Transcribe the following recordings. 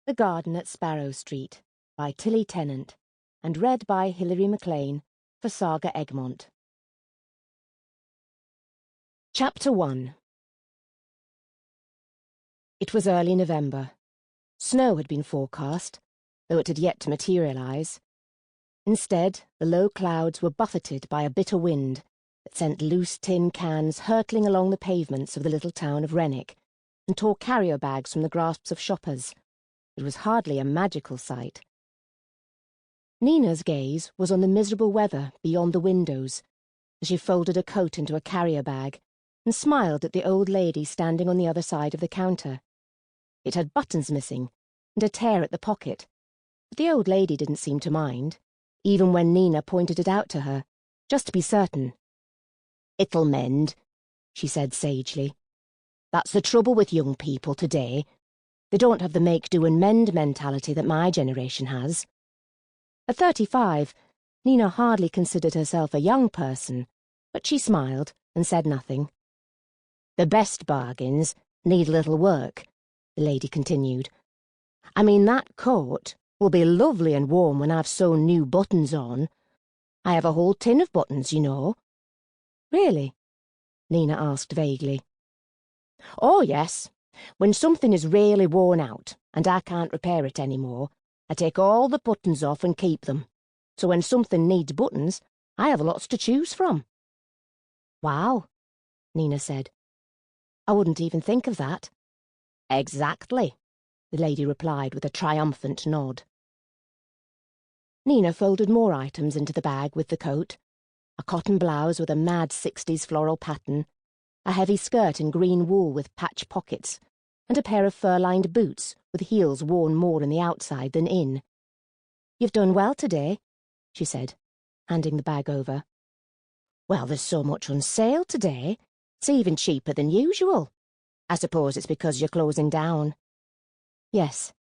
The Garden at Sparrow Street by Tennant and read by Hilary Maclean for SAGA Egmont. Chapter 1. It was early November. Snow had been forecast, though it had yet to materialise. Instead, the low clouds were buffeted by a bitter wind that sent loose tin cans hurtling along the pavements of the little town of Wrenwick and tore carrier bags from the grasps of shoppers. It was hardly a magical sight. Nina's gaze was on the miserable weather beyond the windows as she folded a coat into a carrier bag and smiled at the old lady standing on the other side of the counter. It had buttons missing and a tear at the pocket, but the old lady didn't seem to mind, even when Nina pointed it out to her, just to be certain. "It'll mend," she said sagely. "That's the trouble with young people today. They don't have the make-do-and-mend mentality that my generation has." At 35, Nina hardly considered herself a young person, but she smiled and said nothing. "The best bargains need little work," the lady continued. "I mean, that coat will be lovely and warm when I've sewn new buttons on. I have a whole tin of buttons, you know." "Really?" Nina asked vaguely. "Oh, yes. When something is really worn out and I can't repair it any more, I take all the buttons off and keep them. So when something needs buttons, I have lots to choose from." "Wow," Nina said. "I wouldn't even think of that." "Exactly," the lady replied with a triumphant nod. Nina folded more items into the bag with the coat: a cotton blouse with a mad 60s floral pattern, a heavy skirt in green wool with patch pockets, and a pair of fur-lined boots with heels worn more in the outside than in. "You've done well today," she said, handing the bag over. "Well, there's so much on sale today. It's even cheaper than usual. I suppose it's because you're closing down." "Yes,"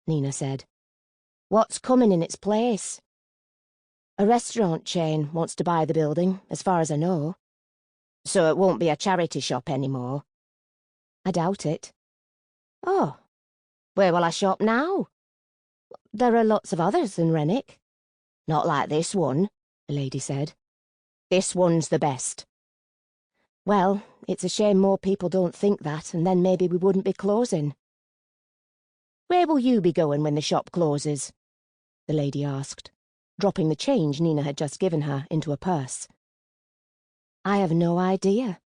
Nina said. "What's coming in its place?" "A restaurant chain wants to buy the building, as far as I know." "So it won't be a charity shop anymore?" "I doubt it." "Oh, where will I shop now?" "There are lots of others in Wrenwick." "Not like this one," the lady said. "This one's the best." "Well, it's a shame more people don't think that, and then maybe we wouldn't be closing." "Where will you be going when the shop closes?" the lady asked, dropping the change Nina had just given her into a purse. "I have no idea."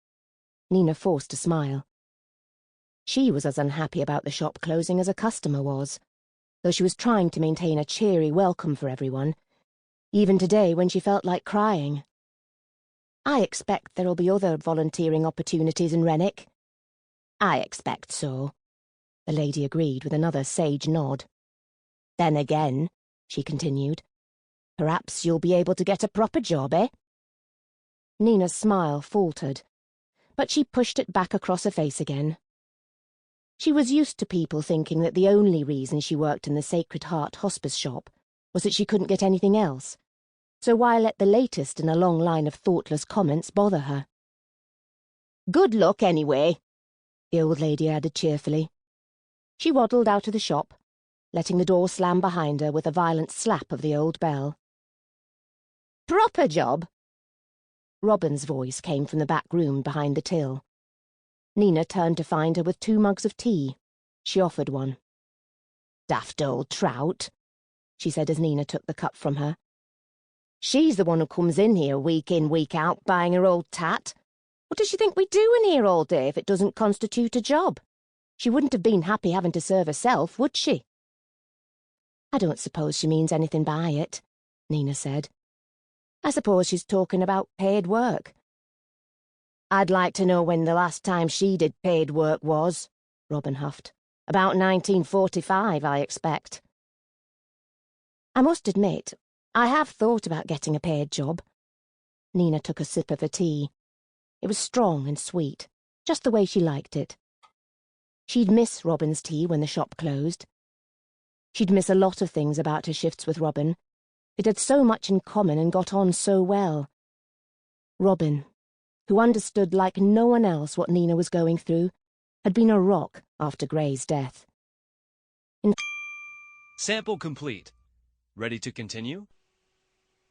Nina forced a smile. She was as unhappy about the shop closing as a customer was, though she was trying to maintain a cheery welcome for everyone, even today when she felt like crying. "I expect there'll be other volunteering opportunities in Wrenwick." "I expect so," the lady agreed with another sage nod. "Then again," she continued, "perhaps you'll be able to get a proper job, eh?" Nina's smile faltered, but she pushed it back across her face again. She was used to people thinking that the only reason she worked in the Sacred Heart hospice shop was that she couldn't get anything else, so why let the latest in a long line of thoughtless comments bother her? "Good luck, anyway," the old lady added cheerfully. She waddled out of the shop, letting the door slam behind her with a violent slap of the old bell. "Proper job?" Robin's voice came from the back room behind the till. Nina turned to find her with 2 mugs of tea. She offered one. "Daft old trout," she said as Nina took the cup from her. "She's the one who comes in here week in, week out, buying her old tat. What does she think we do in here all day if it doesn't constitute a job? She wouldn't have been happy having to serve herself, would she?" "I don't suppose she means anything by it," Nina said. "I suppose she's talking about paid work." "I'd like to know when the last time she did paid work was," Robin huffed. "About 1945, I expect." "I must admit, I have thought about getting a paid job." Nina took a sip of her tea. It was strong and sweet, just the way she liked it. She'd miss Robin's tea when the shop closed. She'd miss a lot of things about her shifts with Robin. It had so much in common and got on so well. Robin, who understood like no one else what Nina was going through, had been a rock after Gray's death. Sample complete. Ready to continue?